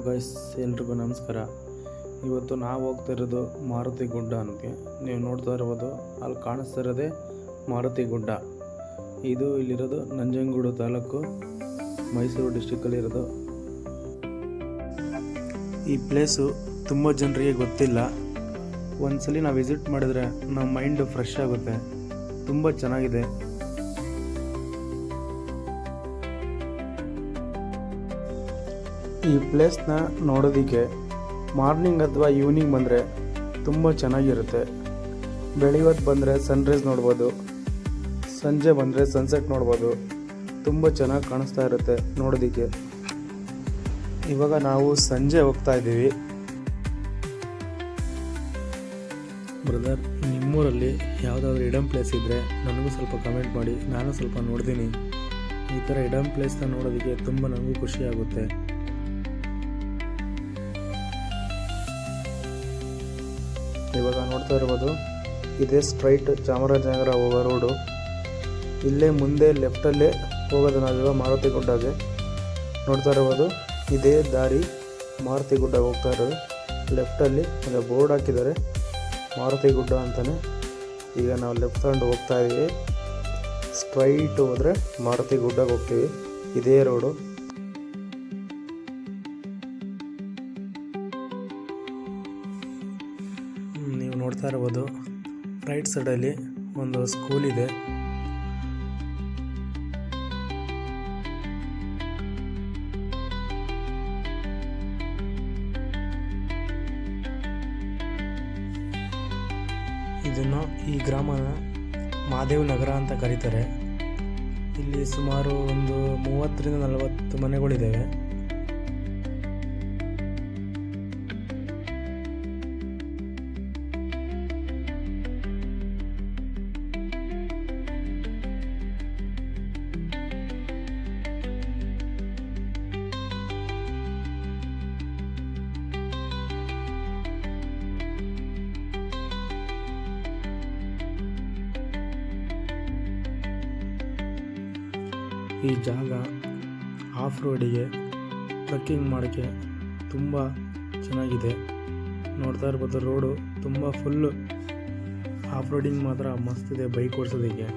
Guys, ಎಲ್ರಿಗೂ ನಮಸ್ಕಾರ. ಇವತ್ತು ನಾವು ಹೋಗ್ತಾ ಇರೋದು ಮಾರುತಿ ಗುಡ್ಡ ಅಂತ. ನೀವು ನೋಡ್ತಾ ಇರ್ಬೋದು, ಅಲ್ಲಿ ಕಾಣಿಸ್ತಾ ಇರೋದೇ ಮಾರುತಿ ಗುಡ್ಡ. ಇದು ಇಲ್ಲಿರೋದು ನಂಜನಗೂಡು ತಾಲೂಕು, ಮೈಸೂರು ಡಿಸ್ಟಿಕ್ಕಲ್ಲಿರೋದು. ಈ ಪ್ಲೇಸು ತುಂಬ ಜನರಿಗೆ ಗೊತ್ತಿಲ್ಲ. ಒಂದ್ಸಲಿ ನಾವು ವಿಸಿಟ್ ಮಾಡಿದ್ರೆ ನಮ್ಮ ಮೈಂಡು ಫ್ರೆಶ್ ಆಗುತ್ತೆ. ತುಂಬ ಚೆನ್ನಾಗಿದೆ. ಈ ಪ್ಲೇಸ್ನ ನೋಡೋದಕ್ಕೆ ಮಾರ್ನಿಂಗ್ ಅಥವಾ ಈವ್ನಿಂಗ್ ಬಂದರೆ ತುಂಬ ಚೆನ್ನಾಗಿರುತ್ತೆ. ಬೆಳಿಗ್ಗೆ ಬಂದರೆ ಸನ್ರೈಸ್ ನೋಡ್ಬೋದು, ಸಂಜೆ ಬಂದರೆ ಸನ್ಸೆಟ್ ನೋಡ್ಬೋದು. ತುಂಬ ಚೆನ್ನಾಗಿ ಕಾಣಿಸ್ತಾ ಇರುತ್ತೆ ನೋಡೋದಕ್ಕೆ. ಇವಾಗ ನಾವು ಸಂಜೆ ಹೋಗ್ತಾ ಇದ್ದೀವಿ. ಬ್ರದರ್, ನಿಮ್ಮೂರಲ್ಲಿ ಯಾವುದಾದ್ರೂ ಇಡಮ್ ಪ್ಲೇಸ್ ಇದ್ದರೆ ನನಗೂ ಸ್ವಲ್ಪ ಕಮೆಂಟ್ ಮಾಡಿ, ನಾನು ಸ್ವಲ್ಪ ನೋಡ್ತೀನಿ. ಈ ಥರ ಇಡಮ್ ಪ್ಲೇಸ್ನ ನೋಡೋದಕ್ಕೆ ತುಂಬ ನನಗೂ ಖುಷಿ ಆಗುತ್ತೆ. ಇವಾಗ ನೋಡ್ತಾ ಇರ್ಬೋದು, ಇದೇ ಸ್ಟ್ರೈಟ್ ಚಾಮರಾಜನಗರ ಹೋಗೋ ರೋಡು. ಇಲ್ಲೇ ಮುಂದೆ ಲೆಫ್ಟಲ್ಲೇ ಹೋಗೋದು ನಾವಿವಾಗ ಮಾರುತಿ ಗುಡ್ಡಗೆ. ನೋಡ್ತಾ ಇರ್ಬೋದು, ಇದೇ ದಾರಿ ಮಾರುತಿ ಗುಡ್ಡಗೆ ಹೋಗ್ತಾ ಇರೋದು. ಲೆಫ್ಟಲ್ಲಿ ಒಂದು ಬೋರ್ಡ್ ಹಾಕಿದ್ದಾರೆ, ಮಾರುತಿ ಗುಡ್ಡ ಅಂತಲೇ. ಈಗ ನಾವು ಲೆಫ್ಟ್ ತಗೊಂಡು ಹೋಗ್ತಾ ಇದ್ದೀವಿ. ಸ್ಟ್ರೈಟ್ ಹೋದರೆ ಮಾರುತಿ ಗುಡ್ಡಗೆ ಹೋಗ್ತೀವಿ. ಇದೇ ರೋಡು. ನೀವು ನೋಡ್ತಾ ಇರ್ಬೋದು, ರೈಟ್ ಸೈಡಲ್ಲಿ ಒಂದು ಸ್ಕೂಲ್ ಇದೆ. ಇದನ್ನು ಈ ಗ್ರಾಮನ ಮಹಾದೇವ್ ನಗರ ಅಂತ ಕರೀತಾರೆ. ಇಲ್ಲಿ ಸುಮಾರು ಒಂದು 30ರಿಂದ 40 ಮನೆಗಳಿದ್ದಾವೆ. ಈ ಜಾಗ ಆಫ್ ರೋಡಿಗೆ ಟ್ರಕ್ಕಿಂಗ್ ಮಾಡೋಕ್ಕೆ ತುಂಬ ಚೆನ್ನಾಗಿದೆ. ನೋಡ್ತಾ ಇರ್ಬೋದು, ರೋಡು ತುಂಬ ಫುಲ್ಲು ಆಫ್ ರೋಡಿಂಗ್ ಮಾತ್ರ ಮಸ್ತಿದೆ ಬೈಕ್ ಓಡಿಸೋದಕ್ಕೆ.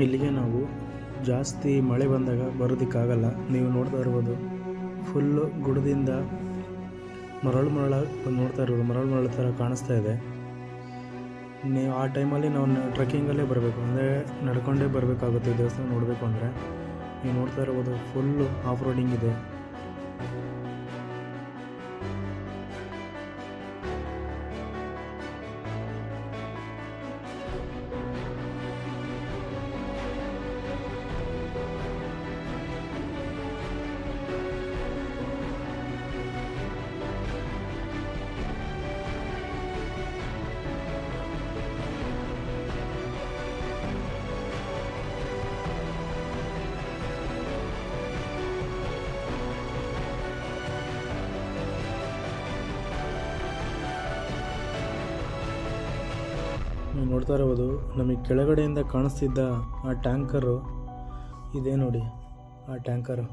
ಇಲ್ಲಿಗೆ ನಾವು ಜಾಸ್ತಿ ಮಳೆ ಬಂದಾಗ ಬರೋದಕ್ಕಾಗಲ್ಲ. ನೀವು ನೋಡ್ತಾ ಇರ್ಬೋದು, ಫುಲ್ಲು ಗುಡದಿಂದ ಮರಳು ನೋಡ್ತಾ ಇರ್ಬೋದು, ಮರಳು ಥರ ಕಾಣಿಸ್ತಾ ಇದೆ. ನೀವು ಆ ಟೈಮಲ್ಲಿ ನಾವು ಟ್ರೆಕ್ಕಿಂಗಲ್ಲೇ ಬರಬೇಕು, ಅಂದರೆ ನಡ್ಕೊಂಡೇ ಬರಬೇಕಾಗುತ್ತೆ ದೇವಸ್ಥಾನ ನೋಡಬೇಕು ಅಂದರೆ. ನೀವು ನೋಡ್ತಾ ಇರ್ಬೋದು, ಫುಲ್ಲು ಆಫ್ ರೋಡಿಂಗ್ ಇದೆ. ನೀವು ನೋಡ್ತಾ ಇರ್ಬೋದು, ನಮಗೆ ಕೆಳಗಡೆಯಿಂದ ಕಾಣಿಸ್ತಿದ್ದ ಆ ಟ್ಯಾಂಕರು ಇದೆ ನೋಡಿ, ಆ ಟ್ಯಾಂಕರು.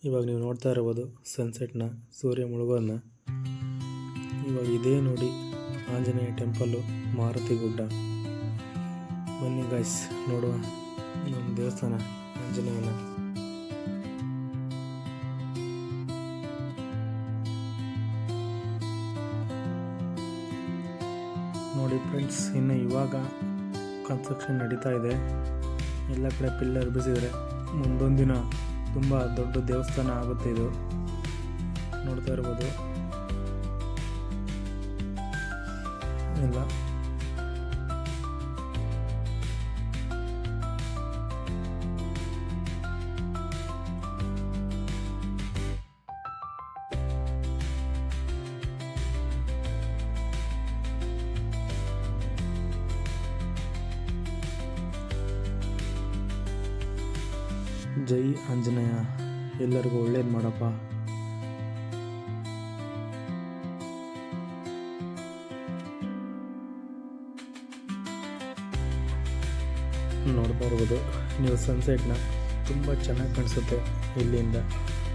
ಇವಾಗ ನೀವು ನೋಡ್ತಾ ಇರ್ಬೋದು ಸನ್ಸೆಟ್ನ, ಸೂರ್ಯ ಮುಳುಗೋದನ್ನ. ಇವಾಗ ಇದೇ ನೋಡಿ ಆಂಜನೇಯ ಟೆಂಪಲ್ಲು ಮಾರುತಿ ಗುಡ್ಡ. ಬನ್ನಿ ಗೈಸ್ ನೋಡುವ ನಮ್ಮ ದೇವಸ್ಥಾನ ಆಂಜನೇಯನ. ನೋಡಿ ಫ್ರೆಂಡ್ಸ್, ಇನ್ನು ಇವಾಗ ಕನ್ಸ್ಟ್ರಕ್ಷನ್ ನಡೀತಾ ಇದೆ. ಎಲ್ಲ ಕಡೆ ಪಿಲ್ಲರ್ ಬೀಸಿದರೆ ಮುಂದೊಂದು ದಿನ ತುಂಬ ದೊಡ್ಡ ದೇವಸ್ಥಾನ ಆಗುತ್ತೆ. ಇದು ನೋಡ್ತಾ ಇರ್ಬೋದು ಎಲ್ಲ. ಜೈ ಆಂಜನೇಯ, ಎಲ್ಲರಿಗೂ ಒಳ್ಳೇದು ಮಾಡಪ್ಪ. ನೋಡ್ತಾ ಇರ್ಬೋದು ನೀವು ಸನ್ಸೆಟ್ನ, ತುಂಬ ಚೆನ್ನಾಗಿ ಕಾಣಿಸುತ್ತೆ ಇಲ್ಲಿಂದ,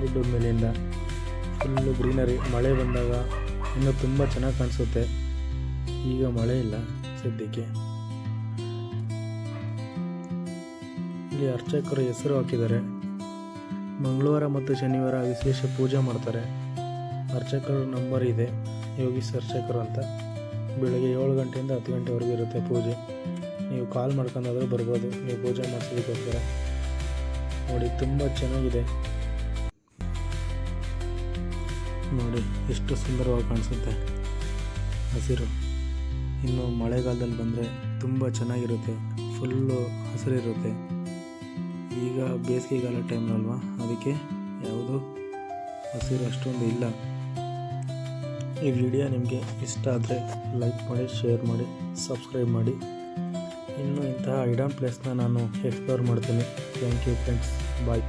ಗುಡ್ಡದ ಮೇಲಿಂದ ಫುಲ್ಲು ಗ್ರೀನರಿ. ಮಳೆ ಬಂದಾಗ ಇನ್ನೂ ತುಂಬ ಚೆನ್ನಾಗಿ ಕಾಣಿಸುತ್ತೆ. ಈಗ ಮಳೆ ಇಲ್ಲ ಸದ್ಯಕ್ಕೆ. ಇಲ್ಲಿ ಅರ್ಚಕರು ಹೆಸರು ಹಾಕಿದ್ದಾರೆ. ಮಂಗಳವಾರ ಮತ್ತು ಶನಿವಾರ ವಿಶೇಷ ಪೂಜೆ ಮಾಡ್ತಾರೆ. ಅರ್ಚಕರ ನಂಬರ್ ಇದೆ, ಯೋಗೀಶ್ ಅರ್ಚಕರು ಅಂತ. ಬೆಳಗ್ಗೆ 7 ಗಂಟೆಯಿಂದ 10 ಗಂಟೆವರೆಗೂ ಇರುತ್ತೆ ಪೂಜೆ. ನೀವು ಕಾಲ್ ಮಾಡ್ಕೊಂಡಾದರೂ ಬರ್ಬೋದು ನೀವು ಪೂಜೆ ಮಾಡಿಸೋದಕ್ಕೋಸ್ಕರ. ನೋಡಿ ತುಂಬ ಚೆನ್ನಾಗಿದೆ, ನೋಡಿ ಎಷ್ಟು ಸುಂದರವಾಗಿ ಕಾಣಿಸುತ್ತೆ ಹಸಿರು. ಇನ್ನು ಮಳೆಗಾಲದಲ್ಲಿ ಬಂದರೆ ತುಂಬ ಚೆನ್ನಾಗಿರುತ್ತೆ, ಫುಲ್ಲು ಹಸಿರಿರುತ್ತೆ. ಈಗ ಬೇಸಿಗೆಗಾಲ ಟೈಮ್ನಲ್ವಾ, ಅದಕ್ಕೆ ಯಾವುದು ಹಸಿರು ಅಷ್ಟೊಂದು ಇಲ್ಲ. ಈ ವಿಡಿಯೋ ನಿಮಗೆ ಇಷ್ಟ ಆದರೆ ಲೈಕ್ ಮಾಡಿ, ಶೇರ್ ಮಾಡಿ, ಸಬ್ಸ್ಕ್ರೈಬ್ ಮಾಡಿ. ಇನ್ನೂ ಇಂತಹ ಹಿಡನ್ ಪ್ಲೇಸ್ನ ನಾನು ಎಕ್ಸ್ಪ್ಲೋರ್ ಮಾಡ್ತೀನಿ. Thank you friends, bye.